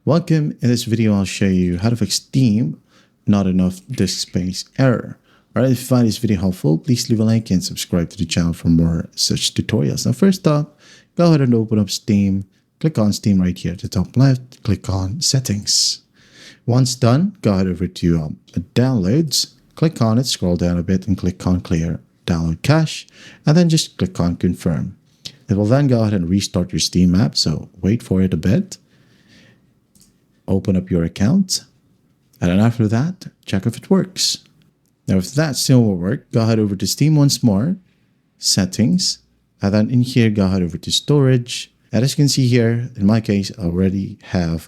Welcome. In this video, I'll show you how to fix Steam not enough disk space error. Alright, if you find this video helpful, please leave a like and subscribe to the channel for more such tutorials. Now, first up, go ahead and open up Steam. Click on Steam right here at the top left. Click on Settings. Once done, go ahead over to Downloads. Click on it, scroll down a bit, and click on Clear Download Cache, and then just click on Confirm. It will then go ahead and restart your Steam app, so wait for it a bit. Open up your account, and then after that, check if it works. Now, if that still will work, go ahead over to Steam once more, Settings, and then in here, go ahead over to Storage. And as you can see here, in my case, I already have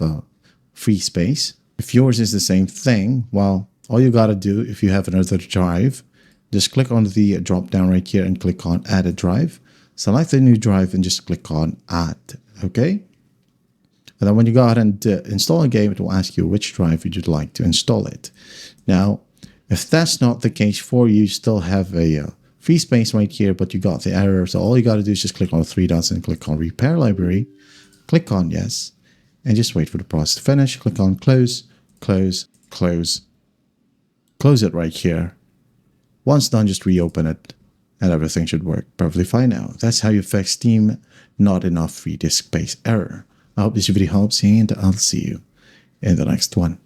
free space. If yours is the same thing, well, all you gotta do, if you have another drive, just click on the drop down right here and click on Add a Drive. Select the new drive and just click on Add, okay? And then when you go ahead and install a game, it will ask you which drive you'd like to install it. Now, if that's not the case for you, you still have a free space right here, but you got the error. So all you got to do is just click on the three dots and click on Repair Library. Click on Yes, and just wait for the process to finish. Click on Close, Close, Close. Close it right here. Once done, just reopen it, and everything should work perfectly fine now. That's how you fix Steam not enough free disk space error. I hope this video helps, and I'll see you in the next one.